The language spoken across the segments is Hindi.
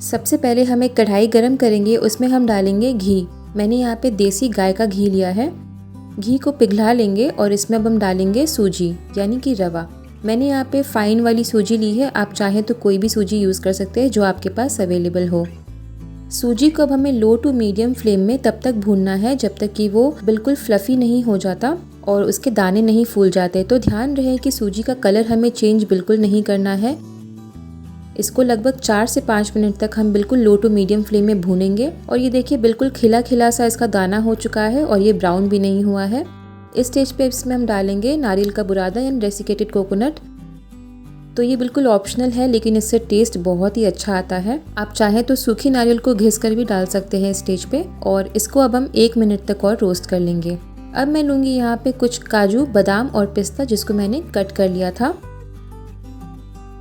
सबसे पहले हम एक कढ़ाई गरम करेंगे, उसमें हम डालेंगे घी। मैंने यहाँ पे देसी गाय का घी लिया है। घी को पिघला लेंगे और इसमें अब हम डालेंगे सूजी यानी कि रवा। मैंने यहाँ पे फाइन वाली सूजी ली है, आप चाहें तो कोई भी सूजी यूज़ कर सकते हैं जो आपके पास अवेलेबल हो। सूजी को अब हमें लो टू मीडियम फ्लेम में तब तक भूनना है जब तक कि वो बिल्कुल फ्लफ़ी नहीं हो जाता और उसके दाने नहीं फूल जाते। तो ध्यान रहे कि सूजी का कलर हमें चेंज बिल्कुल नहीं करना है। इसको लगभग 4 से 5 मिनट तक हम बिल्कुल लो टू मीडियम फ्लेम में भूनेंगे। और ये देखिए बिल्कुल खिला खिला सा इसका दाना हो चुका है और ये ब्राउन भी नहीं हुआ है। इस स्टेज पे इसमें हम डालेंगे नारियल का बुरादा यानी डेसिकेटेड कोकोनट। तो ये बिल्कुल ऑप्शनल है लेकिन इससे टेस्ट बहुत ही अच्छा आता है। आप चाहें तो सूखी नारियल को घिस कर भी डाल सकते हैं स्टेज पे। और इसको अब हम 1 मिनट तक और रोस्ट कर लेंगे। अब मैं लूँगी यहाँ पे कुछ काजू, बादाम और पिस्ता जिसको मैंने कट कर लिया था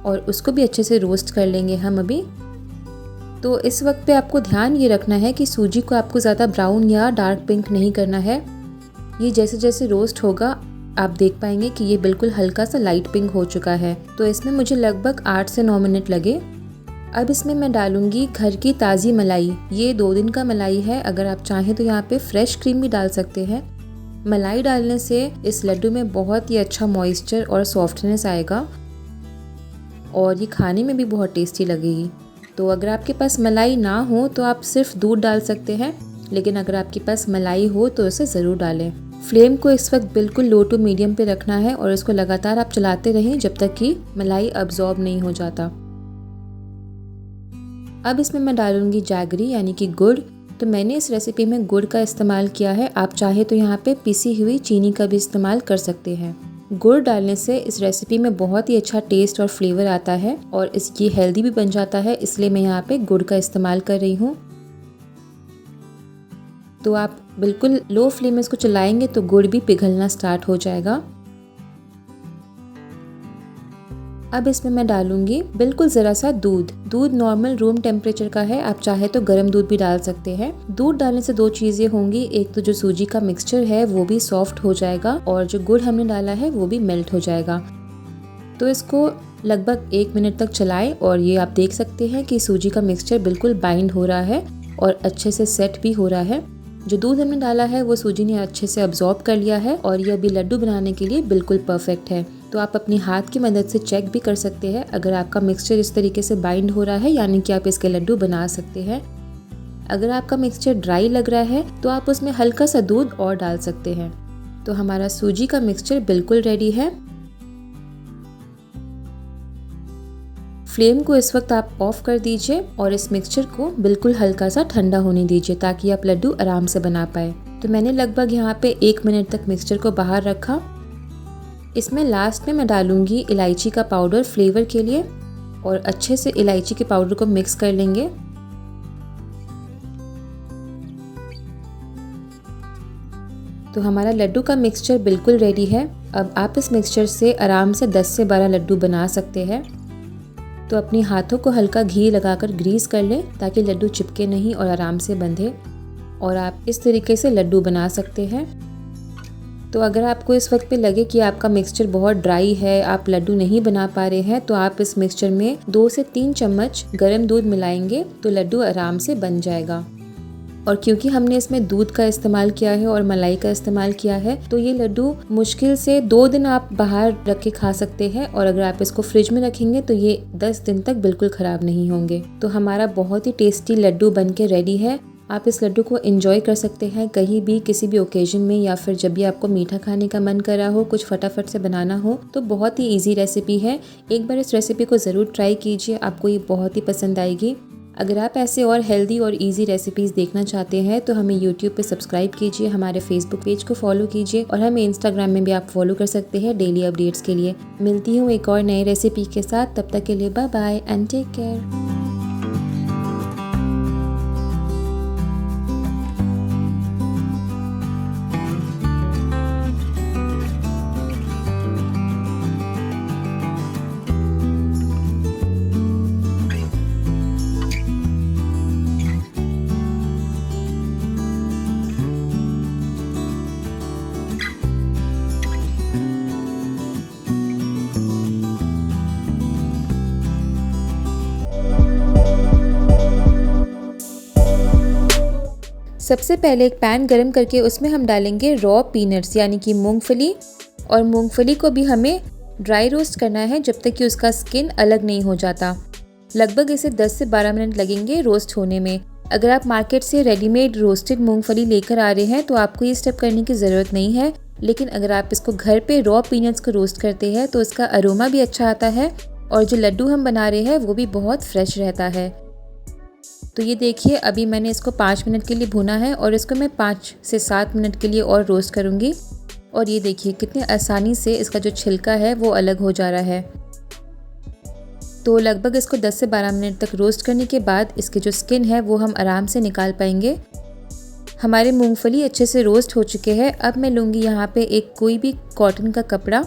और उसको भी अच्छे से रोस्ट कर लेंगे हम अभी। तो इस वक्त पे आपको ध्यान ये रखना है कि सूजी को आपको ज़्यादा ब्राउन या डार्क पिंक नहीं करना है। ये जैसे जैसे रोस्ट होगा आप देख पाएंगे कि ये बिल्कुल हल्का सा लाइट पिंक हो चुका है। तो इसमें मुझे लगभग 8 से 9 मिनट लगे। अब इसमें मैं डालूंगी घर की ताज़ी मलाई। ये 2 दिन का मलाई है, अगर आप चाहें तो यहाँ पे फ्रेश क्रीम भी डाल सकते हैं। मलाई डालने से इस लड्डू में बहुत ही अच्छा मॉइस्चर और सॉफ्टनेस आएगा और ये खाने में भी बहुत टेस्टी लगेगी। तो अगर आपके पास मलाई ना हो तो आप सिर्फ दूध डाल सकते हैं, लेकिन अगर आपके पास मलाई हो तो इसे ज़रूर डालें। फ्लेम को इस वक्त बिल्कुल लो टू मीडियम पे रखना है और इसको लगातार आप चलाते रहें जब तक कि मलाई अब्जॉर्ब नहीं हो जाता। अब इसमें मैं डालूंगी जैगरी यानी कि गुड़। तो मैंने इस रेसिपी में गुड़ का इस्तेमाल किया है, आप चाहे तो यहाँ पे पिसी हुई चीनी का भी इस्तेमाल कर सकते हैं। गुड़ डालने से इस रेसिपी में बहुत ही अच्छा टेस्ट और फ्लेवर आता है और ये हेल्दी भी बन जाता है, इसलिए मैं यहाँ पे गुड़ का इस्तेमाल कर रही हूँ। तो आप बिल्कुल लो फ्लेम में इसको चलाएंगे तो गुड़ भी पिघलना स्टार्ट हो जाएगा। अब इसमें मैं डालूंगी बिल्कुल ज़रा सा दूध। दूध नॉर्मल रूम टेम्परेचर का है, आप चाहे तो गर्म दूध भी डाल सकते हैं। दूध डालने से 2 चीज़ें होंगी, एक तो जो सूजी का मिक्सचर है वो भी सॉफ्ट हो जाएगा और जो गुड़ हमने डाला है वो भी मेल्ट हो जाएगा। तो इसको लगभग 1 मिनट तक चलाएं और ये आप देख सकते हैं कि सूजी का मिक्सचर बिल्कुल बाइंड हो रहा है और अच्छे से सेट भी हो रहा है। जो दूध हमने डाला है वो सूजी ने अच्छे से अब्जॉर्ब कर लिया है और ये अभी लड्डू बनाने के लिए बिल्कुल परफेक्ट है। तो आप अपनी हाथ की मदद से चेक भी कर सकते हैं अगर आपका मिक्सचर इस तरीके से बाइंड हो रहा है, यानी कि आप इसके लड्डू बना सकते हैं। अगर आपका मिक्सचर ड्राई लग रहा है तो आप उसमें हल्का सा दूध और डाल सकते हैं। तो हमारा सूजी का मिक्सचर बिल्कुल रेडी है। फ्लेम को इस वक्त आप ऑफ कर दीजिए और इस मिक्सचर को बिल्कुल हल्का सा ठंडा होने दीजिए ताकि आप लड्डू आराम से बना पाए। तो मैंने लगभग यहाँ पे 1 मिनट तक मिक्सचर को बाहर रखा। इसमें लास्ट में मैं डालूंगी इलायची का पाउडर फ्लेवर के लिए और अच्छे से इलायची के पाउडर को मिक्स कर लेंगे। तो हमारा लड्डू का मिक्सचर बिल्कुल रेडी है। अब आप इस मिक्सचर से आराम से 10 से 12 लड्डू बना सकते हैं। तो अपनी हाथों को हल्का घी लगाकर ग्रीस कर लें ताकि लड्डू चिपके नहीं और आराम से बंधे, और आप इस तरीके से लड्डू बना सकते हैं। तो अगर आपको इस वक्त पे लगे कि आपका मिक्सचर बहुत ड्राई है, आप लड्डू नहीं बना पा रहे हैं, तो आप इस मिक्सचर में 2 से 3 चम्मच गर्म दूध मिलाएंगे तो लड्डू आराम से बन जाएगा। और क्योंकि हमने इसमें दूध का इस्तेमाल किया है और मलाई का इस्तेमाल किया है तो ये लड्डू मुश्किल से 2 दिन आप बाहर रख के खा सकते हैं, और अगर आप इसको फ्रिज में रखेंगे तो ये 10 दिन तक बिल्कुल ख़राब नहीं होंगे। तो हमारा बहुत ही टेस्टी लड्डू बन के रेडी है। आप इस लड्डू को एंजॉय कर सकते हैं कहीं भी, किसी भी ओकेजन में, या फिर जब भी आपको मीठा खाने का मन कर रहा हो, कुछ फटाफट से बनाना हो। तो बहुत ही ईजी रेसिपी है, एक बार इस रेसिपी को ज़रूर ट्राई कीजिए, आपको ये बहुत ही पसंद आएगी। अगर आप ऐसे और हेल्दी और इजी रेसिपीज़ देखना चाहते हैं तो हमें यूट्यूब पे सब्सक्राइब कीजिए, हमारे फेसबुक पेज को फॉलो कीजिए और हमें इंस्टाग्राम में भी आप फॉलो कर सकते हैं डेली अपडेट्स के लिए। मिलती हूँ एक और नई रेसिपी के साथ, तब तक के लिए bye bye and take care. सबसे पहले एक पैन गरम करके उसमें हम डालेंगे रॉ पीनट्स यानी कि मूंगफली, और मूंगफली को भी हमें ड्राई रोस्ट करना है जब तक कि उसका स्किन अलग नहीं हो जाता। लगभग इसे 10 से 12 मिनट लगेंगे रोस्ट होने में। अगर आप मार्केट से रेडीमेड रोस्टेड मूंगफली लेकर आ रहे हैं तो आपको ये स्टेप करने की ज़रूरत नहीं है, लेकिन अगर आप इसको घर पे रॉ पीनट्स को रोस्ट करते हैं तो इसका अरोमा भी अच्छा आता है और जो लड्डू हम बना रहे हैं वो भी बहुत फ्रेश रहता है। तो ये देखिए, अभी मैंने इसको 5 मिनट के लिए भुना है और इसको मैं 5 से 7 मिनट के लिए और रोस्ट करूँगी। और ये देखिए कितनी आसानी से इसका जो छिलका है वो अलग हो जा रहा है। तो लगभग इसको 10 से 12 मिनट तक रोस्ट करने के बाद इसके जो स्किन है वो हम आराम से निकाल पाएंगे। हमारे मूंगफली अच्छे से रोस्ट हो चुके हैं। अब मैं लूँगी यहाँ पे एक कोई भी कॉटन का कपड़ा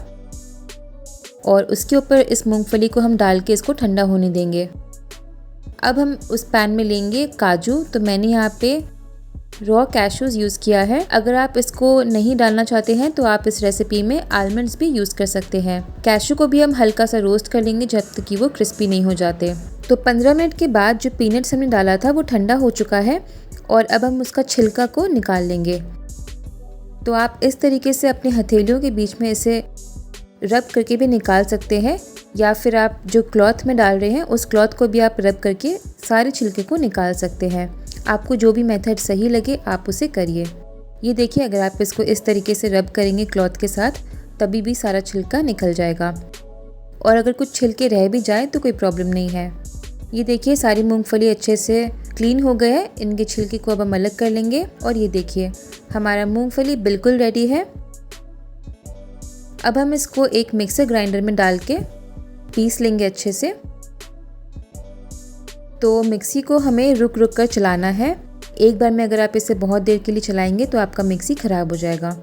और उसके ऊपर इस मूंगफली को हम डाल के इसको ठंडा होने देंगे। अब हम उस पैन में लेंगे काजू। तो मैंने यहाँ पे रॉ कैशूज़ यूज़ किया है। अगर आप इसको नहीं डालना चाहते हैं तो आप इस रेसिपी में आलमंड्स भी यूज़ कर सकते हैं। कैशू को भी हम हल्का सा रोस्ट कर लेंगे जब तक कि वो क्रिस्पी नहीं हो जाते। तो 15 मिनट के बाद जो पीनट्स हमने डाला था वो ठंडा हो चुका है और अब हम उसका छिलका को निकाल लेंगे। तो आप इस तरीके से अपने हथेलियों के बीच में इसे रब करके भी निकाल सकते हैं, या फिर आप जो क्लॉथ में डाल रहे हैं उस क्लॉथ को भी आप रब करके सारे छिलके को निकाल सकते हैं। आपको जो भी मेथड सही लगे आप उसे करिए। ये देखिए, अगर आप इसको इस तरीके से रब करेंगे क्लॉथ के साथ तभी भी सारा छिलका निकल जाएगा, और अगर कुछ छिलके रह भी जाए तो कोई प्रॉब्लम नहीं है। ये देखिए, सारी मूंगफली अच्छे से क्लीन हो गए हैं। इनके छिलके को अब हम अलग कर लेंगे और ये देखिए हमारा मूंगफली बिल्कुल रेडी है। अब हम इसको एक मिक्सर ग्राइंडर में डाल के पीस लेंगे अच्छे से। तो मिक्सी को हमें रुक रुक कर चलाना है। एक बार में अगर आप इसे बहुत देर के लिए चलाएंगे तो आपका मिक्सी ख़राब हो जाएगा।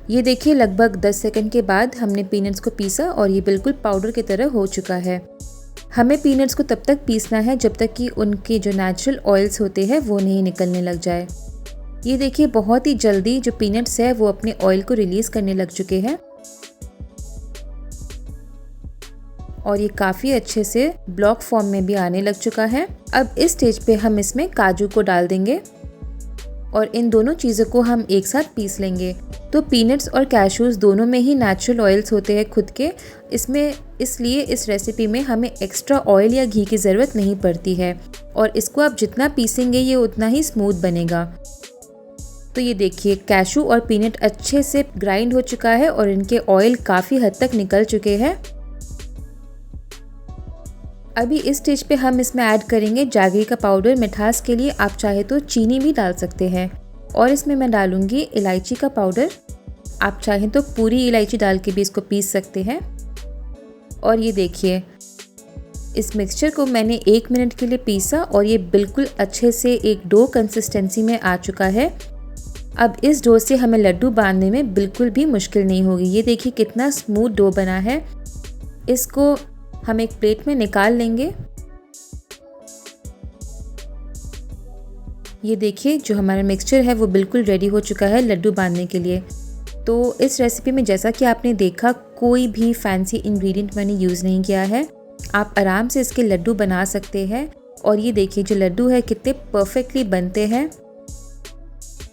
ये देखिए, लगभग 10 सेकंड के बाद हमने पीनट्स को पीसा और ये बिल्कुल पाउडर की तरह हो चुका है। हमें पीनट्स को तब तक पीसना है जब तक कि उनके जो नेचुरल ऑयल्स होते हैं वो नहीं निकलने लग जाए। ये देखिए, बहुत ही जल्दी जो पीनट्स है वो अपने ऑयल को रिलीज़ करने लग चुके हैं और ये काफ़ी अच्छे से ब्लॉक फॉर्म में भी आने लग चुका है। अब इस स्टेज पे हम इसमें काजू को डाल देंगे और इन दोनों चीज़ों को हम एक साथ पीस लेंगे। तो पीनट्स और कैशूज़ दोनों में ही नेचुरल ऑयल्स होते हैं खुद के, इसलिए इस रेसिपी में हमें एक्स्ट्रा ऑयल या घी की ज़रूरत नहीं पड़ती है और इसको आप जितना पीसेंगे ये उतना ही स्मूथ बनेगा। तो ये देखिए, कैशू और पीनट अच्छे से ग्राइंड हो चुका है और इनके ऑयल काफ़ी हद तक निकल चुके हैं। अभी इस स्टेज पे हम इसमें ऐड करेंगे जैगरी का पाउडर। मिठास के लिए आप चाहे तो चीनी भी डाल सकते हैं और इसमें मैं डालूंगी इलायची का पाउडर। आप चाहें तो पूरी इलायची डाल के भी इसको पीस सकते हैं। और ये देखिए, इस मिक्सचर को मैंने 1 मिनट के लिए पीसा और ये बिल्कुल अच्छे से एक डो कंसिस्टेंसी में आ चुका है। अब इस डो से हमें लड्डू बांधने में बिल्कुल भी मुश्किल नहीं होगी। ये देखिए कितना स्मूथ डो बना है। इसको हम एक प्लेट में निकाल लेंगे। ये देखिए, जो हमारा मिक्सचर है वो बिल्कुल रेडी हो चुका है लड्डू बांधने के लिए। तो इस रेसिपी में जैसा कि आपने देखा, कोई भी फैंसी इंग्रेडिएंट मैंने यूज़ नहीं किया है। आप आराम से इसके लड्डू बना सकते हैं। और ये देखिए, जो लड्डू है कितने परफेक्टली बनते हैं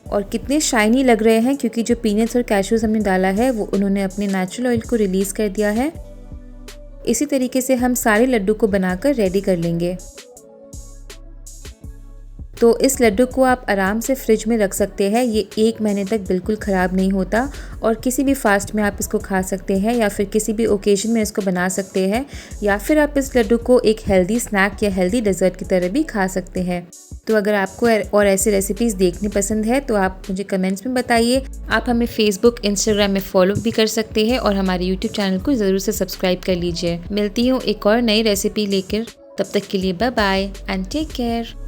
और कितने शाइनी लग रहे हैं, क्योंकि जो पीनट्स और कैशूज़ हमने डाला है वो उन्होंने अपने नेचुरल ऑयल को रिलीज़ कर दिया है। इसी तरीके से हम सारे लड्डू को बनाकर रेडी कर लेंगे। तो इस लड्डू को आप आराम से फ्रिज में रख सकते हैं। ये 1 महीने तक बिल्कुल ख़राब नहीं होता और किसी भी फास्ट में आप इसको खा सकते हैं या फिर किसी भी ओकेजन में इसको बना सकते हैं, या फिर आप इस लड्डू को एक हेल्दी स्नैक या हेल्दी डेजर्ट की तरह भी खा सकते हैं। तो अगर आपको और ऐसी रेसिपीज़ देखनी पसंद है तो आप मुझे कमेंट्स में बताइए। आप हमें फेसबुक, इंस्टाग्राम में फॉलो भी कर सकते हैं और हमारे यूट्यूब चैनल को ज़रूर से सब्सक्राइब कर लीजिए। मिलती हूँ एक और नई रेसिपी लेकर, तब तक के लिए bye bye and take care.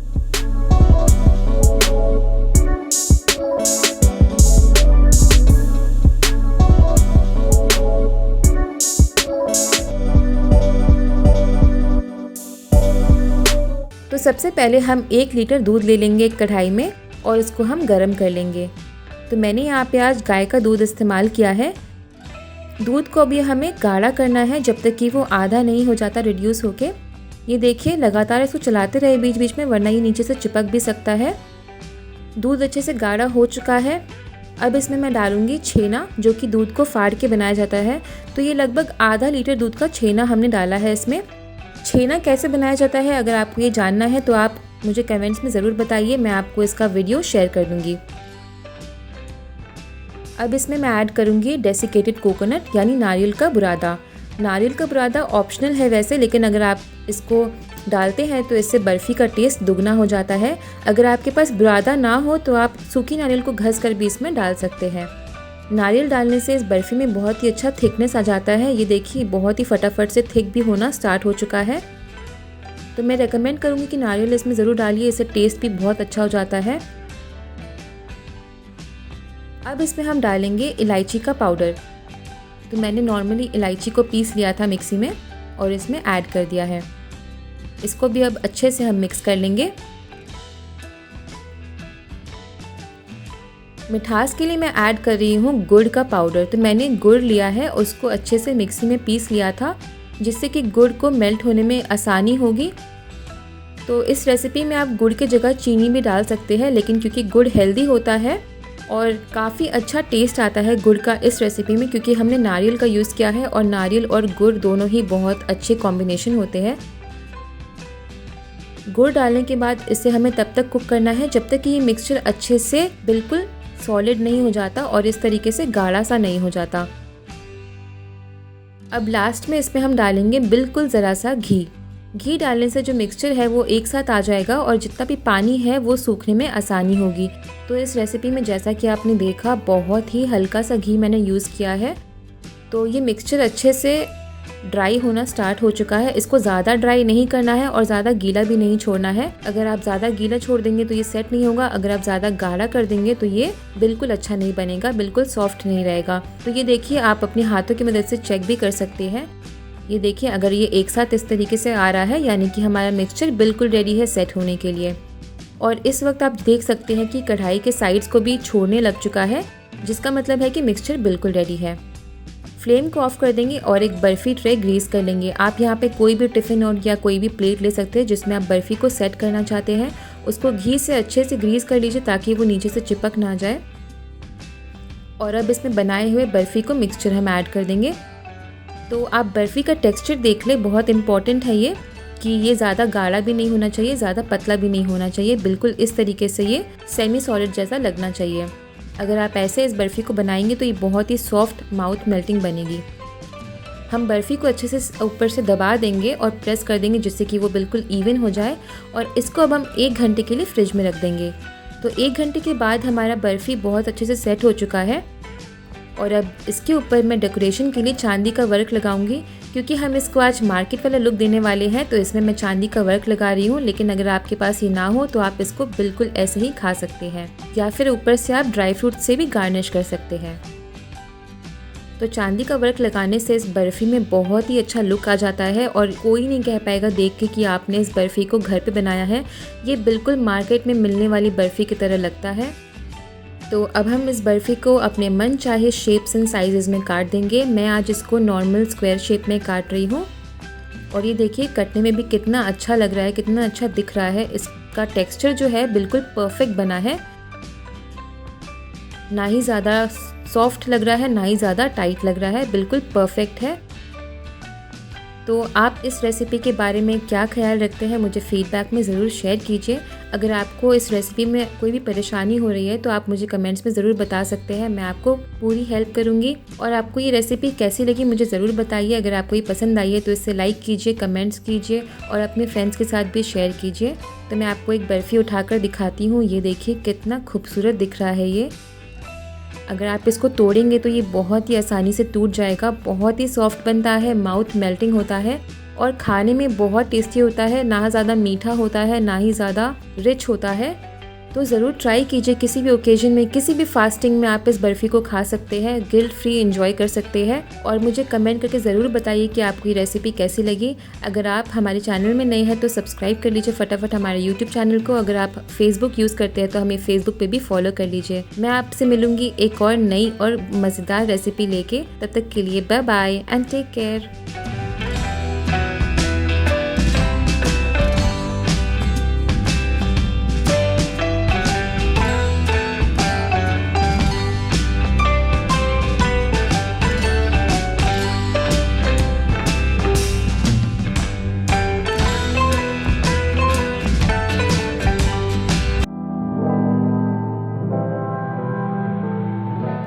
तो सबसे पहले हम 1 लीटर दूध ले लेंगे एक कढ़ाई में और इसको हम गर्म कर लेंगे। तो मैंने यहाँ पे आज गाय का दूध इस्तेमाल किया है। दूध को अभी हमें गाढ़ा करना है जब तक कि वो आधा नहीं हो जाता रिड्यूस होके। ये देखिए, लगातार इसको चलाते रहे बीच बीच में, वरना ये नीचे से चिपक भी सकता है। दूध अच्छे से गाढ़ा हो चुका है। अब इसमें मैं डालूँगी छेना, जो कि दूध को फाड़ के बनाया जाता है। तो ये लगभग आधा लीटर दूध का छेना हमने डाला है इसमें। छेना कैसे बनाया जाता है अगर आपको ये जानना है तो आप मुझे कमेंट्स में ज़रूर बताइए, मैं आपको इसका वीडियो शेयर कर दूँगी। अब इसमें मैं ऐड करूँगी डेसिकेटेड कोकोनट यानी नारियल का बुरादा। नारियल का बुरादा ऑप्शनल है वैसे, लेकिन अगर आप इसको डालते हैं तो इससे बर्फ़ी का टेस्ट दुगना हो जाता है। अगर आपके पास बुरादा ना हो तो आप सूखी नारियल को घस कर भी इसमें डाल सकते हैं। नारियल डालने से इस बर्फ़ी में बहुत ही अच्छा थिकनेस आ जाता है। ये देखिए बहुत ही फटाफट से थिक भी होना स्टार्ट हो चुका है। तो मैं रेकमेंड करूँगी कि नारियल इसमें ज़रूर डालिए, इससे टेस्ट भी बहुत अच्छा हो जाता है। अब इसमें हम डालेंगे इलायची का पाउडर। तो मैंने नॉर्मली इलायची को पीस लिया था मिक्सी में और इसमें ऐड कर दिया है। इसको भी अब अच्छे से हम मिक्स कर लेंगे। मिठास के लिए मैं ऐड कर रही हूँ गुड़ का पाउडर। तो मैंने गुड़ लिया है, उसको अच्छे से मिक्सी में पीस लिया था, जिससे कि गुड़ को मेल्ट होने में आसानी होगी। तो इस रेसिपी में आप गुड़ की जगह चीनी भी डाल सकते हैं, लेकिन क्योंकि गुड़ हेल्दी होता है और काफ़ी अच्छा टेस्ट आता है गुड़ का इस रेसिपी में, क्योंकि हमने नारियल का यूज़ किया है और नारियल और गुड़ दोनों ही बहुत अच्छे कॉम्बिनेशन होते हैं। गुड़ डालने के बाद इसे हमें तब तक कुक करना है जब तक कि ये मिक्सचर अच्छे से बिल्कुल सॉलिड नहीं हो जाता और इस तरीके से गाढ़ा सा नहीं हो जाता। अब लास्ट में इसमें हम डालेंगे बिल्कुल ज़रा सा घी। घी डालने से जो मिक्सचर है वो एक साथ आ जाएगा और जितना भी पानी है वो सूखने में आसानी होगी। तो इस रेसिपी में जैसा कि आपने देखा बहुत ही हल्का सा घी मैंने यूज़ किया है। तो ये मिक्सचर अच्छे से ड्राई होना स्टार्ट हो चुका है। इसको ज़्यादा ड्राई नहीं करना है और ज़्यादा गीला भी नहीं छोड़ना है। अगर आप ज़्यादा गीला छोड़ देंगे तो ये सेट नहीं होगा, अगर आप ज़्यादा गाढ़ा कर देंगे तो ये बिल्कुल अच्छा नहीं बनेगा, बिल्कुल सॉफ्ट नहीं रहेगा। तो ये देखिए आप अपने हाथों की मदद से चेक भी कर सकते हैं। ये देखिए अगर ये एक साथ इस तरीके से आ रहा है यानी कि हमारा मिक्सचर बिल्कुल रेडी है सेट होने के लिए। और इस वक्त आप देख सकते हैं कि कढ़ाई के साइड्स को भी छोड़ने लग चुका है, जिसका मतलब है कि मिक्सचर बिल्कुल रेडी है। फ्लेम को ऑफ कर देंगे और एक बर्फ़ी ट्रे ग्रीस कर लेंगे। आप यहाँ पे कोई भी टिफ़िन और या कोई भी प्लेट ले सकते हैं जिसमें आप बर्फ़ी को सेट करना चाहते हैं। उसको घी से अच्छे से ग्रीस कर लीजिए ताकि वो नीचे से चिपक ना जाए। और अब इसमें बनाए हुए बर्फ़ी को मिक्सचर हम ऐड कर देंगे। तो आप बर्फ़ी का टेक्सचर देख लें, बहुत इंपॉर्टेंट है ये कि ये ज़्यादा गाढ़ा भी नहीं होना चाहिए, ज़्यादा पतला भी नहीं होना चाहिए, बिल्कुल इस तरीके से ये सेमी सॉलिड जैसा लगना चाहिए। अगर आप ऐसे इस बर्फ़ी को बनाएंगे तो ये बहुत ही सॉफ्ट माउथ मेल्टिंग बनेगी। हम बर्फ़ी को अच्छे से ऊपर से दबा देंगे और प्रेस कर देंगे जिससे कि वो बिल्कुल इवन हो जाए। और इसको अब हम 1 घंटे के लिए फ्रिज में रख देंगे। तो 1 घंटे के बाद हमारा बर्फ़ी बहुत अच्छे से सेट हो चुका है। और अब इसके ऊपर मैं डेकोरेशन के लिए चांदी का वर्क लगाऊंगी, क्योंकि हम इसको आज मार्केट वाला लुक देने वाले हैं। तो इसमें मैं चांदी का वर्क लगा रही हूँ, लेकिन अगर आपके पास ये ना हो तो आप इसको बिल्कुल ऐसे ही खा सकते हैं या फिर ऊपर से आप ड्राई फ्रूट से भी गार्निश कर सकते हैं। तो चांदी का वर्क लगाने से इस बर्फ़ी में बहुत ही अच्छा लुक आ जाता है और कोई नहीं कह पाएगा देख के कि आपने इस बर्फ़ी को घर पे बनाया है। ये बिल्कुल मार्केट में मिलने वाली बर्फ़ी की तरह लगता है। तो अब हम इस बर्फ़ी को अपने मन चाहे शेप्स एंड साइज़ेस में काट देंगे। मैं आज इसको नॉर्मल स्क्वायर शेप में काट रही हूँ। और ये देखिए कटने में भी कितना अच्छा लग रहा है, कितना अच्छा दिख रहा है। इसका टेक्सचर जो है बिल्कुल परफेक्ट बना है, ना ही ज़्यादा सॉफ्ट लग रहा है ना ही ज़्यादा टाइट लग रहा है, बिल्कुल परफेक्ट है। तो आप इस रेसिपी के बारे में क्या ख्याल रखते हैं मुझे फीडबैक में ज़रूर शेयर कीजिए। अगर आपको इस रेसिपी में कोई भी परेशानी हो रही है तो आप मुझे कमेंट्स में ज़रूर बता सकते हैं, मैं आपको पूरी हेल्प करूँगी। और आपको ये रेसिपी कैसी लगी मुझे ज़रूर बताइए। अगर आपको ये पसंद आई है तो इसे लाइक कीजिए, कमेंट्स कीजिए और अपने फ्रेंड्स के साथ भी शेयर कीजिए। तो मैं आपको एक बर्फ़ी उठाकर दिखाती हूँ। ये देखिए कितना खूबसूरत दिख रहा है ये। अगर आप इसको तोड़ेंगे तो ये बहुत ही आसानी से टूट जाएगा। बहुत ही सॉफ्ट बनता है, माउथ मेल्टिंग होता है और खाने में बहुत टेस्टी होता है। ना ज़्यादा मीठा होता है ना ही ज़्यादा रिच होता है। तो ज़रूर ट्राई कीजिए, किसी भी ओकेजन में, किसी भी फास्टिंग में आप इस बर्फ़ी को खा सकते हैं, गिल्ट फ्री एंजॉय कर सकते हैं। और मुझे कमेंट करके ज़रूर बताइए कि आपको ये रेसिपी कैसी लगी। अगर आप हमारे चैनल में नए हैं तो सब्सक्राइब कर लीजिए फटाफट हमारे यूट्यूब चैनल को। अगर आप फेसबुक यूज़ करते हैं तो हमें फेसबुक पे भी फॉलो कर लीजिए। मैं आपसे मिलूंगी एक और नई और मज़ेदार रेसिपी लेके। तब तक के लिए bye bye and take care.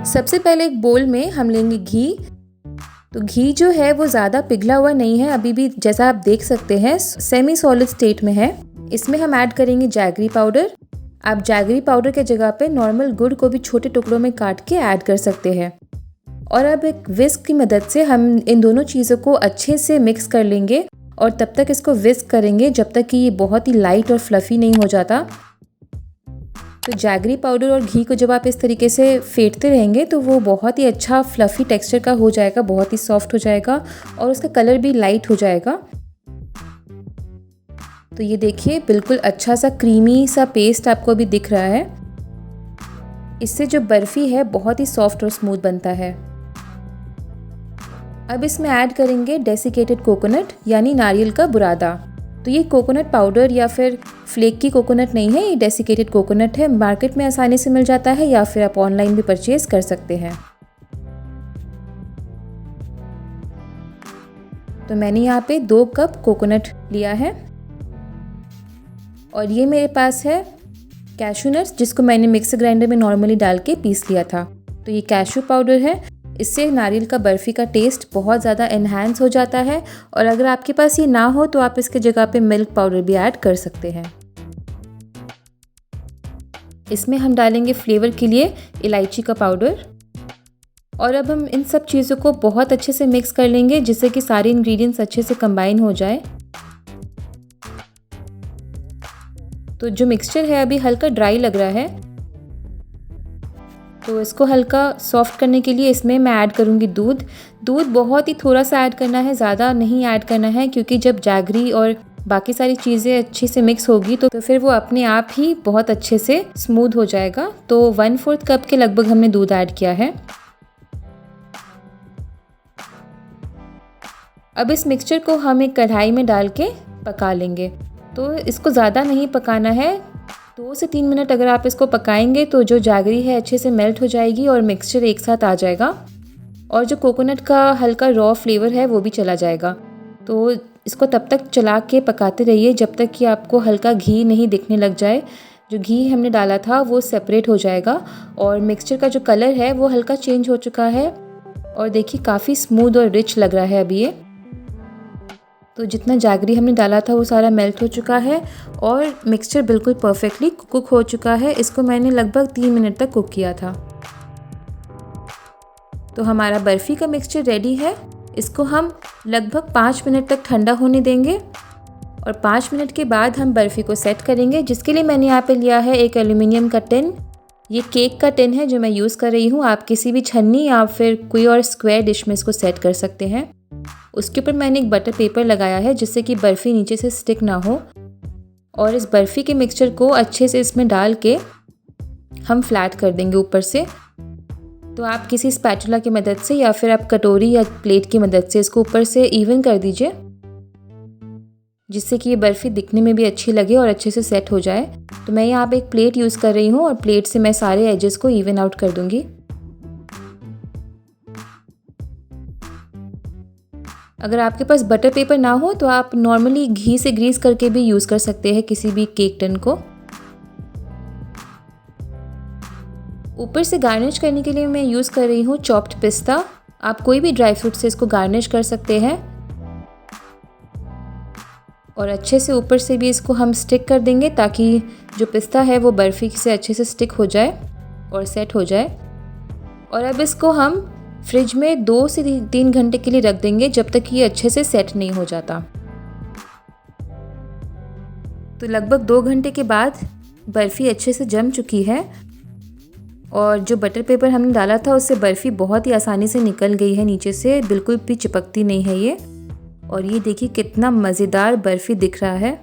सबसे पहले एक बोल में हम लेंगे घी। तो घी जो है वो ज़्यादा पिघला हुआ नहीं है, अभी भी जैसा आप देख सकते हैं सेमी सॉलिड स्टेट में है। इसमें हम ऐड करेंगे जैगरी पाउडर। आप जैगरी पाउडर के जगह पे नॉर्मल गुड़ को भी छोटे टुकड़ों में काट के ऐड कर सकते हैं। और अब एक विस्क की मदद से हम इन दोनों चीज़ों को अच्छे से मिक्स कर लेंगे और तब तक इसको विस्क करेंगे जब तक कि ये बहुत ही लाइट और फ्लफ़ी नहीं हो जाता। तो जैगरी पाउडर और घी को जब आप इस तरीके से फेंटते रहेंगे तो वो बहुत ही अच्छा फ्लफ़ी टेक्सचर का हो जाएगा, बहुत ही सॉफ्ट हो जाएगा और उसका कलर भी लाइट हो जाएगा। तो ये देखिए बिल्कुल अच्छा सा क्रीमी सा पेस्ट आपको अभी दिख रहा है। इससे जो बर्फ़ी है बहुत ही सॉफ्ट और स्मूथ बनता है। अब इसमें ऐड करेंगे डेसिकेटेड कोकोनट यानी नारियल का बुरादा। तो ये कोकोनट पाउडर या फिर फ्लेक की कोकोनट नहीं है, ये डेसिकेटेड कोकोनट है। मार्केट में आसानी से मिल जाता है या फिर आप ऑनलाइन भी परचेज़ कर सकते हैं। तो मैंने यहाँ पे 2 कप कोकोनट लिया है और ये मेरे पास है कैशू नट्स जिसको मैंने मिक्सर ग्राइंडर में नॉर्मली डाल के पीस लिया था। तो ये कैशू पाउडर है, इससे नारियल का बर्फ़ी का टेस्ट बहुत ज़्यादा एनहांस हो जाता है। और अगर आपके पास ये ना हो तो आप इसके जगह पे मिल्क पाउडर भी ऐड कर सकते हैं। इसमें हम डालेंगे फ्लेवर के लिए इलायची का पाउडर और अब हम इन सब चीज़ों को बहुत अच्छे से मिक्स कर लेंगे जिससे कि सारे इंग्रेडिएंट्स अच्छे से कंबाइन हो जाए। तो जो मिक्सचर है अभी हल्का ड्राई लग रहा है, तो इसको हल्का सॉफ्ट करने के लिए इसमें मैं ऐड करूँगी दूध। दूध बहुत ही थोड़ा सा ऐड करना है, ज़्यादा नहीं ऐड करना है, क्योंकि जब जैगरी और बाकी सारी चीज़ें अच्छे से मिक्स होगी तो फिर वो अपने आप ही बहुत अच्छे से स्मूथ हो जाएगा। तो 1/4 कप के लगभग हमने दूध ऐड किया है। अब इस मिक्सचर को हम एक कढ़ाई में डाल के पका लेंगे। तो इसको ज़्यादा नहीं पकाना है, 2 से 3 मिनट अगर आप इसको पकाएंगे तो जो जैगरी है अच्छे से मेल्ट हो जाएगी और मिक्सचर एक साथ आ जाएगा और जो कोकोनट का हल्का रॉ फ्लेवर है वो भी चला जाएगा। तो इसको तब तक चला के पकाते रहिए जब तक कि आपको हल्का घी नहीं दिखने लग जाए। जो घी हमने डाला था वो सेपरेट हो जाएगा और मिक्सचर का जो कलर है वो हल्का चेंज हो चुका है और देखिए काफ़ी स्मूथ और रिच लग रहा है अभी ये। तो जितना जैगरी हमने डाला था वो सारा मेल्ट हो चुका है और मिक्सचर बिल्कुल परफेक्टली कुक हो चुका है। इसको मैंने लगभग 3 मिनट तक कुक किया था। तो हमारा बर्फ़ी का मिक्सचर रेडी है। इसको हम लगभग 5 मिनट तक ठंडा होने देंगे और 5 मिनट के बाद हम बर्फ़ी को सेट करेंगे, जिसके लिए मैंने यहाँ पे लिया है एक एल्यूमिनियम का टिन। ये केक का टिन है जो मैं यूज़ कर रही हूँ। आप किसी भी छन्नी या फिर कोई और स्क्वायर डिश में इसको सेट कर सकते हैं। उसके ऊपर मैंने एक बटर पेपर लगाया है जिससे कि बर्फ़ी नीचे से स्टिक ना हो और इस बर्फ़ी के मिक्सचर को अच्छे से इसमें डाल के हम फ्लैट कर देंगे ऊपर से। तो आप किसी स्पैचुला की मदद से या फिर आप कटोरी या प्लेट की मदद से इसको ऊपर से इवन कर दीजिए, जिससे कि ये बर्फ़ी दिखने में भी अच्छी लगे और अच्छे से सेट हो जाए। तो मैं यहाँ पे एक प्लेट यूज़ कर रही हूँ और प्लेट से मैं सारे एजेस को इवन आउट कर दूँगी। अगर आपके पास बटर पेपर ना हो तो आप नॉर्मली घी से ग्रीस करके भी यूज़ कर सकते हैं किसी भी केक टिन को। ऊपर से गार्निश करने के लिए मैं यूज़ कर रही हूँ चॉप्ड पिस्ता। आप कोई भी ड्राई फ्रूट से इसको गार्निश कर सकते हैं और अच्छे से ऊपर से भी इसको हम स्टिक कर देंगे ताकि जो पिस्ता है वो बर्फ़ी से अच्छे से स्टिक हो जाए और सेट हो जाए। और अब इसको हम फ्रिज में 2 से 3 घंटे के लिए रख देंगे जब तक ये अच्छे से सेट नहीं हो जाता। तो लगभग 2 घंटे के बाद बर्फ़ी अच्छे से जम चुकी है और जो बटर पेपर हमने डाला था उससे बर्फ़ी बहुत ही आसानी से निकल गई है नीचे से, बिल्कुल भी चिपकती नहीं है ये। और ये देखिए कितना मज़ेदार बर्फ़ी दिख रहा है।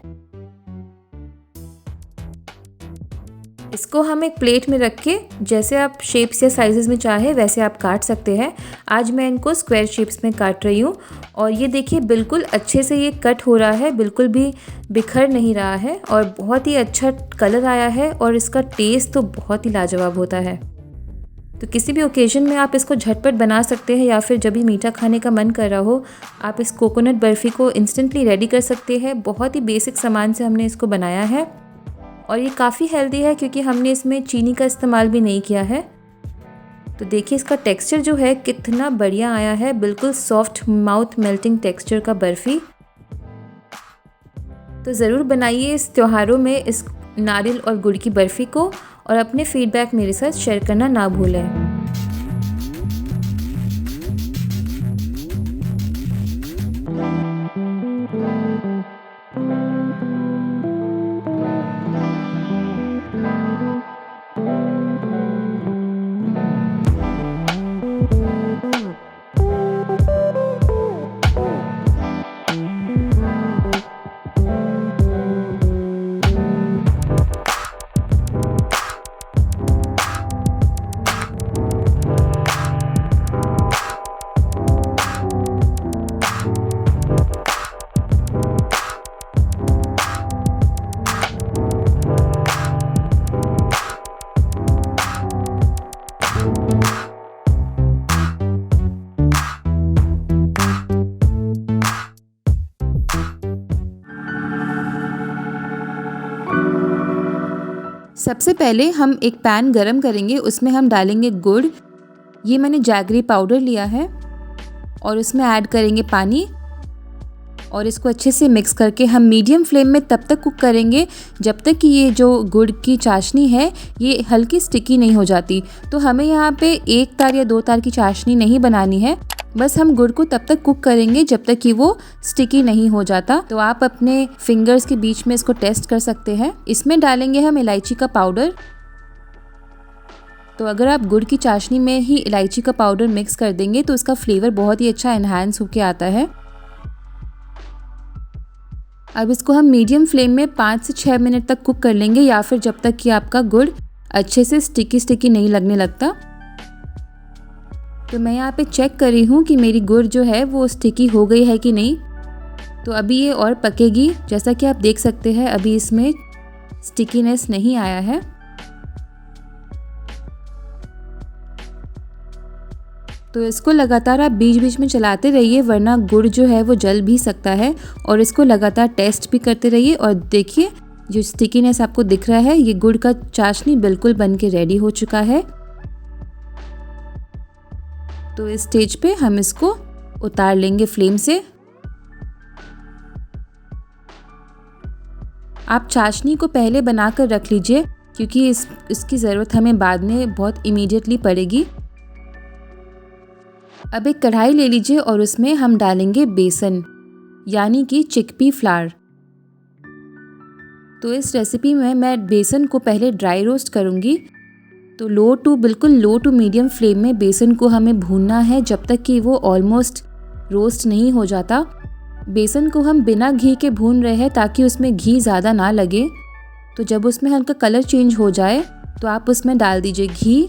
इसको हम एक प्लेट में रख के जैसे आप शेप्स या साइज़ेस में चाहे वैसे आप काट सकते हैं। आज मैं इनको स्क्वायर शेप्स में काट रही हूँ और ये देखिए बिल्कुल अच्छे से ये कट हो रहा है, बिल्कुल भी बिखर नहीं रहा है और बहुत ही अच्छा कलर आया है और इसका टेस्ट तो बहुत ही लाजवाब होता है। तो किसी भी ओकेज़न में आप इसको झटपट बना सकते हैं या फिर जब भी मीठा खाने का मन कर रहा हो आप इस कोकोनट बर्फ़ी को इंस्टेंटली रेडी कर सकते हैं। बहुत ही बेसिक सामान से हमने इसको बनाया है और ये काफ़ी हेल्दी है क्योंकि हमने इसमें चीनी का इस्तेमाल भी नहीं किया है। तो देखिए इसका टेक्सचर जो है कितना बढ़िया आया है, बिल्कुल सॉफ्ट माउथ मेल्टिंग टेक्सचर का बर्फ़ी। तो ज़रूर बनाइए इस त्योहारों में इस नारियल और गुड़ की बर्फ़ी को और अपने फीडबैक मेरे साथ शेयर करना ना भूलें। सबसे पहले हम एक पैन गरम करेंगे, उसमें हम डालेंगे गुड़। ये मैंने जैगरी पाउडर लिया है और उसमें ऐड करेंगे पानी और इसको अच्छे से मिक्स करके हम मीडियम फ्लेम में तब तक कुक करेंगे जब तक कि ये जो गुड़ की चाशनी है ये हल्की स्टिकी नहीं हो जाती। तो हमें यहाँ पे 1 तार या 2 तार की चाशनी नहीं बनानी है, बस हम गुड़ को तब तक कुक करेंगे जब तक कि वो स्टिकी नहीं हो जाता। तो आप अपने फिंगर्स के बीच में इसको टेस्ट कर सकते हैं। इसमें डालेंगे हम इलायची का पाउडर। तो अगर आप गुड़ की चाशनी में ही इलायची का पाउडर मिक्स कर देंगे तो उसका फ्लेवर बहुत ही अच्छा एनहांस होके आता है। अब इसको हम मीडियम फ्लेम में 5 से 6 मिनट तक कुक कर लेंगे, या फिर जब तक कि आपका गुड़ अच्छे से स्टिकी नहीं लगने लगता। तो मैं यहाँ पे चेक कर रही हूँ कि मेरी गुड़ जो है वो स्टिकी हो गई है कि नहीं। तो अभी ये और पकेगी। जैसा कि आप देख सकते हैं अभी इसमें स्टिकीनेस नहीं आया है। तो इसको लगातार आप बीच बीच में चलाते रहिए, वरना गुड़ जो है वो जल भी सकता है। और इसको लगातार टेस्ट भी करते रहिए। और देखिए जो स्टिकीनेस आपको दिख रहा है, ये गुड़ का चाशनी बिल्कुल बन के रेडी हो चुका है। तो इस स्टेज पे हम इसको उतार लेंगे फ्लेम से। आप चाशनी को पहले बनाकर रख लीजिए, क्योंकि इसकी ज़रूरत हमें बाद में बहुत इमीडिएटली पड़ेगी। अब एक कढ़ाई ले लीजिए और उसमें हम डालेंगे बेसन, यानी कि चिकपी फ्लावर। तो इस रेसिपी में मैं बेसन को पहले ड्राई रोस्ट करूँगी। तो बिल्कुल लो टू मीडियम फ्लेम में बेसन को हमें भूनना है जब तक कि वो ऑलमोस्ट रोस्ट नहीं हो जाता। बेसन को हम बिना घी के भून रहे हैं ताकि उसमें घी ज़्यादा ना लगे। तो जब उसमें हल्का कलर चेंज हो जाए तो आप उसमें डाल दीजिए घी।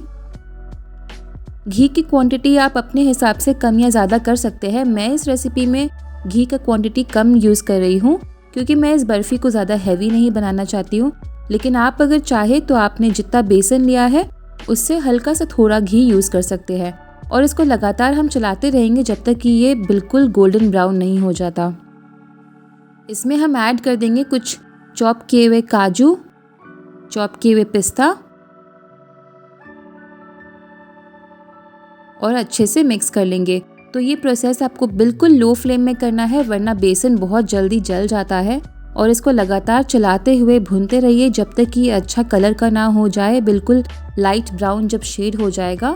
घी की क्वांटिटी आप अपने हिसाब से कम या ज़्यादा कर सकते हैं। मैं इस रेसिपी में घी का क्वांटिटी कम यूज़ कर रही हूँ, क्योंकि मैं इस बर्फ़ी को ज़्यादा हैवी नहीं बनाना चाहती हूँ। लेकिन आप अगर चाहे तो आपने जितना बेसन लिया है उससे हल्का सा थोड़ा घी यूज़ कर सकते हैं। और इसको लगातार हम चलाते रहेंगे जब तक कि ये बिल्कुल गोल्डन ब्राउन नहीं हो जाता। इसमें हम ऐड कर देंगे कुछ चॉप किए हुए काजू, चॉप किए हुए पिस्ता और अच्छे से मिक्स कर लेंगे। तो ये प्रोसेस आपको बिल्कुल लो फ्लेम में करना है, वरना बेसन बहुत जल्दी जल जाता है। और इसको लगातार चलाते हुए भूनते रहिए जब तक कि ये अच्छा कलर का ना हो जाए, बिल्कुल लाइट ब्राउन जब शेड हो जाएगा।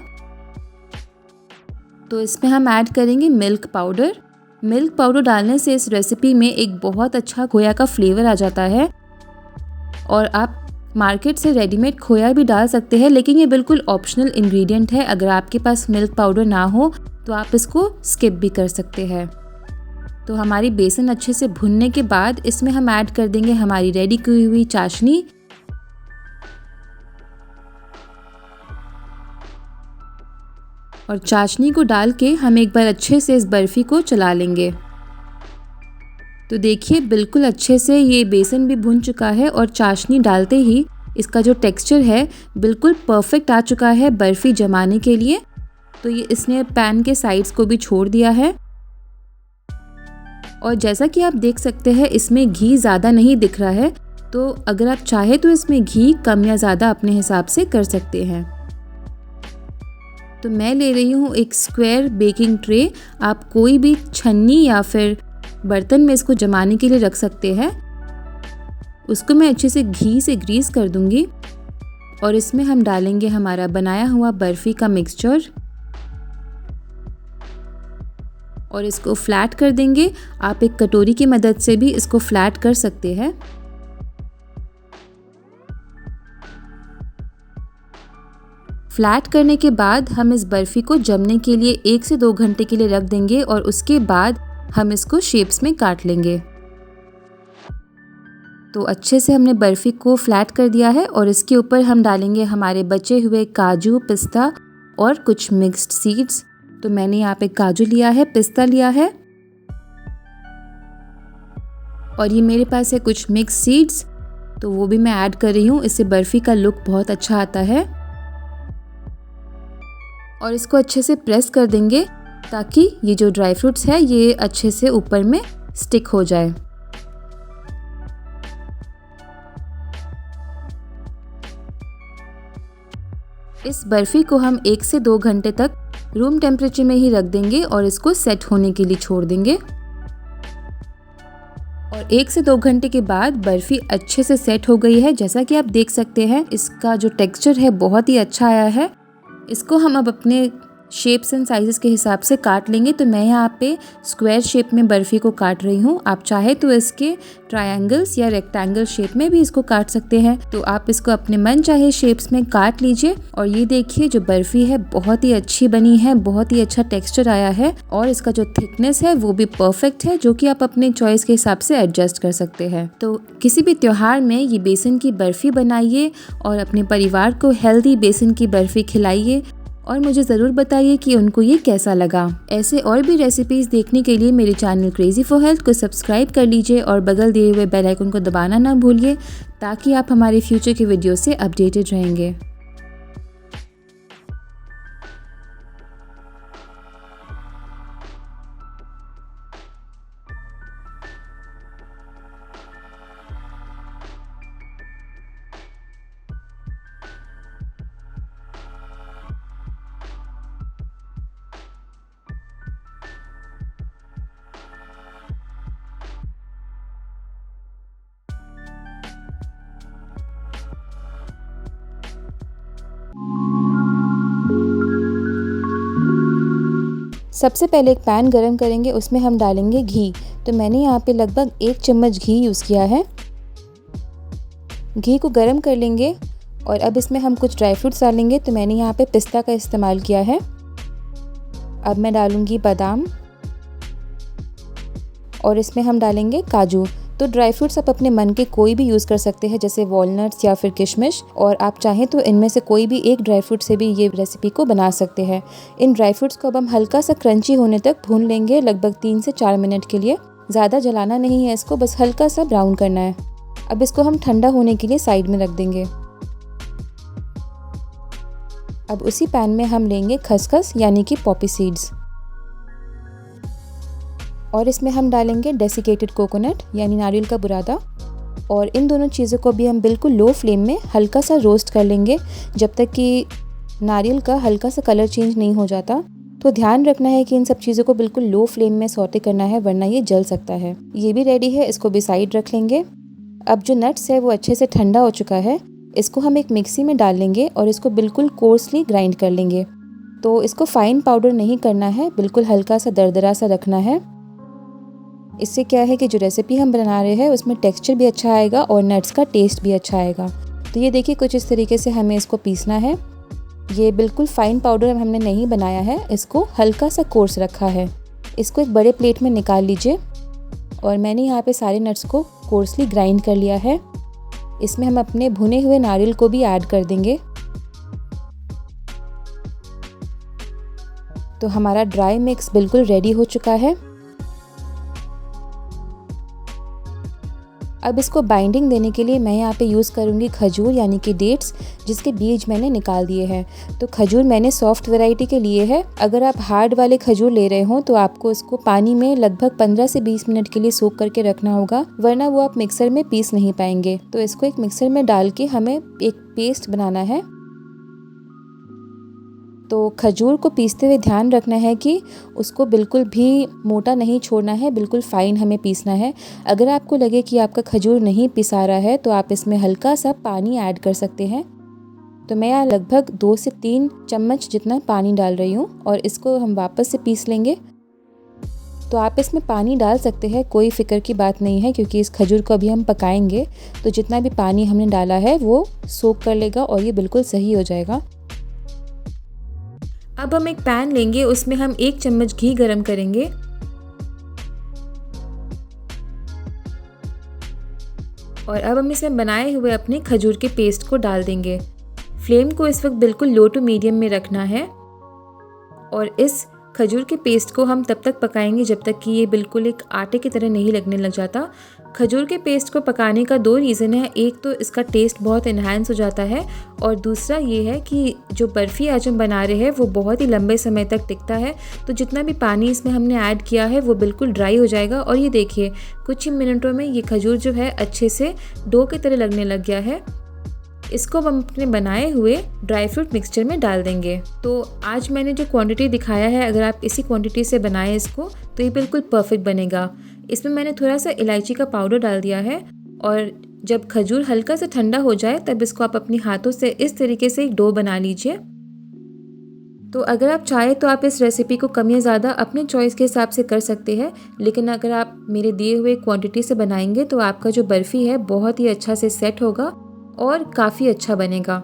तो इसमें हम ऐड करेंगे मिल्क पाउडर। मिल्क पाउडर डालने से इस रेसिपी में एक बहुत अच्छा खोया का फ्लेवर आ जाता है। और आप मार्केट से रेडीमेड खोया भी डाल सकते हैं, लेकिन ये बिल्कुल ऑप्शनल इंग्रेडिएंट है। अगर आपके पास मिल्क पाउडर ना हो तो आप इसको स्किप भी कर सकते हैं। तो हमारी बेसन अच्छे से भुनने के बाद इसमें हम ऐड कर देंगे हमारी रेडी की हुई चाशनी। और चाशनी को डाल के हम एक बार अच्छे से इस बर्फ़ी को चला लेंगे। तो देखिए बिल्कुल अच्छे से ये बेसन भी भुन चुका है और चाशनी डालते ही इसका जो टेक्सचर है बिल्कुल परफेक्ट आ चुका है बर्फ़ी जमाने के लिए। तो ये इसने पैन के साइड्स को भी छोड़ दिया है। और जैसा कि आप देख सकते हैं इसमें घी ज़्यादा नहीं दिख रहा है, तो अगर आप चाहे तो इसमें घी कम या ज़्यादा अपने हिसाब से कर सकते हैं। तो मैं ले रही हूँ एक स्क्वायर बेकिंग ट्रे। आप कोई भी छन्नी या फिर बर्तन में इसको जमाने के लिए रख सकते हैं। उसको मैं अच्छे से घी से ग्रीस कर दूंगी और इसमें हम डालेंगे हमारा बनाया हुआ बर्फ़ी का मिक्सचर और इसको फ्लैट कर देंगे। आप एक कटोरी की मदद से भी इसको फ्लैट कर सकते हैं। फ्लैट करने के बाद हम इस बर्फ़ी को जमने के लिए 1 से 2 घंटे के लिए रख देंगे और उसके बाद हम इसको शेप्स में काट लेंगे। तो अच्छे से हमने बर्फ़ी को फ्लैट कर दिया है और इसके ऊपर हम डालेंगे हमारे बचे हुए काजू, पिस्ता और कुछ मिक्स्ड सीड्स। तो मैंने यहाँ पे काजू लिया है, पिस्ता लिया है और ये मेरे पास है कुछ मिक्स सीड्स, तो वो भी मैं ऐड कर रही हूँ। इससे बर्फ़ी का लुक बहुत अच्छा आता है और इसको अच्छे से प्रेस कर देंगे ताकि ये जो ड्राई फ्रूट्स है ये अच्छे से ऊपर में स्टिक हो जाए। इस बर्फ़ी को हम 1 से 2 घंटे तक रूम टेम्परेचर में ही रख देंगे और इसको सेट होने के लिए छोड़ देंगे। और 1 से 2 घंटे के बाद बर्फ़ी अच्छे से सेट हो गई है। जैसा कि आप देख सकते हैं इसका जो टेक्सचर है बहुत ही अच्छा आया है। इसको हम अब अपने शेप्स एंड साइज़ेस के हिसाब से काट लेंगे। तो मैं यहाँ पे स्क्वायर शेप में बर्फ़ी को काट रही हूँ। आप चाहे तो इसके ट्रायंगल्स या रेक्टेंगल शेप में भी इसको काट सकते हैं। तो आप इसको अपने मन चाहे शेप्स में काट लीजिए। और ये देखिए जो बर्फ़ी है बहुत ही अच्छी बनी है, बहुत ही अच्छा टेक्स्चर आया है और इसका जो थिकनेस है वो भी परफेक्ट है, जो कि आप अपने चॉइस के हिसाब से एडजस्ट कर सकते हैं। तो किसी भी त्योहार में ये बेसन की बर्फ़ी बनाइए और अपने परिवार को हेल्दी बेसन की बर्फ़ी खिलाइए और मुझे ज़रूर बताइए कि उनको ये कैसा लगा। ऐसे और भी रेसिपीज़ देखने के लिए मेरे चैनल क्रेजी फॉर हेल्थ को सब्सक्राइब कर लीजिए और बगल दिए हुए बेल आइकन को दबाना ना भूलिए ताकि आप हमारे फ्यूचर के वीडियो से अपडेटेड रहेंगे। सबसे पहले एक पैन गरम करेंगे, उसमें हम डालेंगे घी। तो मैंने यहाँ पे लगभग 1 चम्मच घी यूज़ किया है। घी को गरम कर लेंगे और अब इसमें हम कुछ ड्राई फ्रूट्स डालेंगे। तो मैंने यहाँ पे पिस्ता का इस्तेमाल किया है। अब मैं डालूँगी बादाम और इसमें हम डालेंगे काजू। तो ड्राई फ्रूट्स आप अपने मन के कोई भी यूज़ कर सकते हैं, जैसे वॉलनट्स या फिर किशमिश, और आप चाहें तो इनमें से कोई भी एक ड्राई फ्रूट से भी ये रेसिपी को बना सकते हैं। इन ड्राई फ्रूट्स को अब हम हल्का सा क्रंची होने तक भून लेंगे, लगभग 3 से 4 मिनट के लिए। ज़्यादा जलाना नहीं है इसको, बस हल्का सा ब्राउन करना है। अब इसको हम ठंडा होने के लिए साइड में रख देंगे। अब उसी पैन में हम लेंगे खसखस यानी कि पॉपी सीड्स और इसमें हम डालेंगे डेसिकेटेड कोकोनट यानी नारियल का बुरादा। और इन दोनों चीज़ों को भी हम बिल्कुल लो फ्लेम में हल्का सा रोस्ट कर लेंगे जब तक कि नारियल का हल्का सा कलर चेंज नहीं हो जाता। तो ध्यान रखना है कि इन सब चीज़ों को बिल्कुल लो फ्लेम में सौटे करना है, वरना ये जल सकता है। ये भी रेडी है, इसको भी साइड रख लेंगे। अब जो नट्स है वो अच्छे से ठंडा हो चुका है। इसको हम एक मिक्सी में डाल लेंगे और इसको बिल्कुल कोर्सली ग्राइंड कर लेंगे। तो इसको फाइन पाउडर नहीं करना है, बिल्कुल हल्का सा दरदरा सा रखना है। इससे क्या है कि जो रेसिपी हम बना रहे हैं उसमें टेक्सचर भी अच्छा आएगा और नट्स का टेस्ट भी अच्छा आएगा। तो ये देखिए कुछ इस तरीके से हमें इसको पीसना है। ये बिल्कुल फाइन पाउडर हमने नहीं बनाया है, इसको हल्का सा कोर्स रखा है। इसको एक बड़े प्लेट में निकाल लीजिए और मैंने यहाँ पे सारे नट्स को कोर्सली ग्राइंड कर लिया है। इसमें हम अपने भुने हुए नारियल को भी ऐड कर देंगे। तो हमारा ड्राई मिक्स बिल्कुल रेडी हो चुका है। अब इसको बाइंडिंग देने के लिए मैं यहाँ पे यूज़ करूँगी खजूर यानी कि डेट्स, जिसके बीज मैंने निकाल दिए हैं। तो खजूर मैंने सॉफ्ट वैरायटी के लिए है। अगर आप हार्ड वाले खजूर ले रहे हो तो आपको इसको पानी में लगभग 15 से 20 मिनट के लिए सोक करके रखना होगा, वरना वो आप मिक्सर में पीस नहीं पाएंगे। तो इसको एक मिक्सर में डाल के हमें एक पेस्ट बनाना है। तो खजूर को पीसते हुए ध्यान रखना है कि उसको बिल्कुल भी मोटा नहीं छोड़ना है, बिल्कुल फ़ाइन हमें पीसना है। अगर आपको लगे कि आपका खजूर नहीं पिसा रहा है तो आप इसमें हल्का सा पानी ऐड कर सकते हैं। तो मैं यहाँ लगभग 2 से 3 चम्मच जितना पानी डाल रही हूँ और इसको हम वापस से पीस लेंगे। तो आप इसमें पानी डाल सकते हैं, कोई फ़िक्र की बात नहीं है, क्योंकि इस खजूर को अभी हम पकाएंगे तो जितना भी पानी हमने डाला है वो सोख कर लेगा और ये बिल्कुल सही हो जाएगा। अब हम एक पैन लेंगे, उसमें हम 1 चम्मच घी गरम करेंगे और अब हम इसमें बनाए हुए अपने खजूर के पेस्ट को डाल देंगे। फ्लेम को इस वक्त बिल्कुल लो टू मीडियम में रखना है और इस खजूर के पेस्ट को हम तब तक पकाएंगे जब तक कि ये बिल्कुल एक आटे की तरह नहीं लगने लग जाता। खजूर के पेस्ट को पकाने का 2 रीज़न है, एक तो इसका टेस्ट बहुत इन्हांस हो जाता है और दूसरा ये है कि जो बर्फ़ी आज हम बना रहे हैं वो बहुत ही लंबे समय तक टिकता है। तो जितना भी पानी इसमें हमने ऐड किया है वो बिल्कुल ड्राई हो जाएगा और ये देखिए कुछ ही मिनटों में ये खजूर जो है अच्छे से डो की तरह लगने लग गया है। इसको हम अपने बनाए हुए ड्राई फ्रूट मिक्सचर में डाल देंगे। तो आज मैंने जो क्वांटिटी दिखाया है, अगर आप इसी क्वांटिटी से बनाएं इसको तो ये बिल्कुल परफेक्ट बनेगा। इसमें मैंने थोड़ा सा इलायची का पाउडर डाल दिया है और जब खजूर हल्का सा ठंडा हो जाए तब इसको आप अपनी हाथों से इस तरीके से एक डो बना लीजिए। तो अगर आप चाहें तो आप इस रेसिपी को कम या ज़्यादा अपने चॉइस के हिसाब से कर सकते हैं, लेकिन अगर आप मेरे दिए हुए क्वांटिटी से बनाएंगे तो आपका जो बर्फ़ी है बहुत ही अच्छा से सेट होगा और काफ़ी अच्छा बनेगा।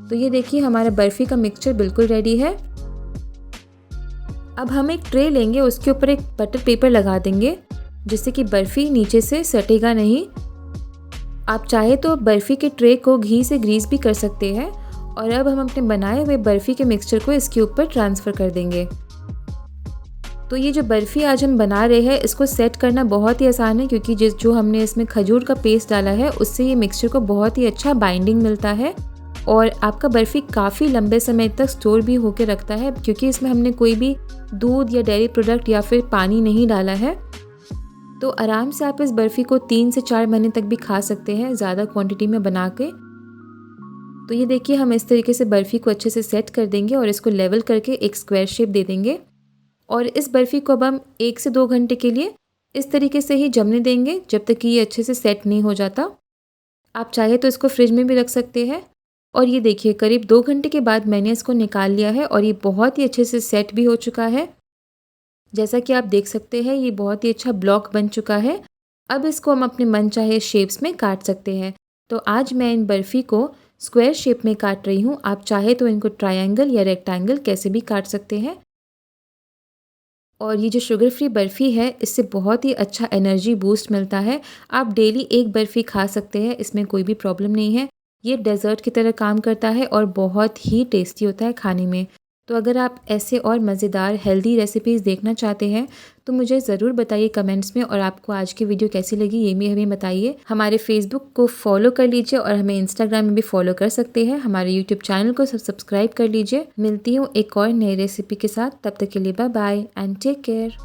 तो ये देखिए हमारा बर्फ़ी का मिक्सचर बिल्कुल रेडी है। अब हम एक ट्रे लेंगे, उसके ऊपर एक बटर पेपर लगा देंगे जिससे कि बर्फ़ी नीचे से सटेगा नहीं। आप चाहे तो बर्फ़ी के ट्रे को घी से ग्रीस भी कर सकते हैं और अब हम अपने बनाए हुए बर्फ़ी के मिक्सचर को इसके ऊपर ट्रांसफ़र कर देंगे। तो ये जो बर्फ़ी आज हम बना रहे हैं इसको सेट करना बहुत ही आसान है, क्योंकि जो हमने इसमें खजूर का पेस्ट डाला है उससे ये मिक्सचर को बहुत ही अच्छा बाइंडिंग मिलता है और आपका बर्फ़ी काफ़ी लंबे समय तक स्टोर भी होकर रखता है, क्योंकि इसमें हमने कोई भी दूध या डेयरी प्रोडक्ट या फिर पानी नहीं डाला है। तो आराम से आप इस बर्फ़ी को 3 से 4 महीने तक भी खा सकते हैं ज़्यादा क्वांटिटी में बना के। तो ये देखिए हम इस तरीके से बर्फ़ी को अच्छे से सेट कर देंगे और इसको लेवल करके एक स्क्वायर शेप दे देंगे और इस बर्फ़ी को अब हम 1 से 2 घंटे के लिए इस तरीके से ही जमने देंगे जब तक कि ये अच्छे से सेट नहीं हो जाता। आप चाहे तो इसको फ्रिज में भी रख सकते हैं। और ये देखिए करीब 2 घंटे के बाद मैंने इसको निकाल लिया है और ये बहुत ही अच्छे से सेट भी हो चुका है। जैसा कि आप देख सकते हैं ये बहुत ही अच्छा ब्लॉक बन चुका है। अब इसको हम अपने मनचाहे शेप्स में काट सकते हैं। तो आज मैं इन बर्फ़ी को स्क्वायर शेप में काट रही हूँ। आप चाहे तो इनको ट्रायंगल या रेक्टेंगल कैसे भी काट सकते हैं। और ये जो शुगर फ्री बर्फ़ी है इससे बहुत ही अच्छा एनर्जी बूस्ट मिलता है। आप डेली एक बर्फ़ी खा सकते हैं, इसमें कोई भी प्रॉब्लम नहीं है। ये डेज़र्ट की तरह काम करता है और बहुत ही टेस्टी होता है खाने में। तो अगर आप ऐसे और मज़ेदार हेल्दी रेसिपीज़ देखना चाहते हैं तो मुझे ज़रूर बताइए कमेंट्स में, और आपको आज की वीडियो कैसी लगी ये भी हमें बताइए। हमारे फेसबुक को फॉलो कर लीजिए और हमें इंस्टाग्राम में भी फॉलो कर सकते हैं। हमारे यूट्यूब चैनल को सब्सक्राइब कर लीजिए। मिलती हूँ एक और नई रेसिपी के साथ, तब तक के लिए bye bye and take care.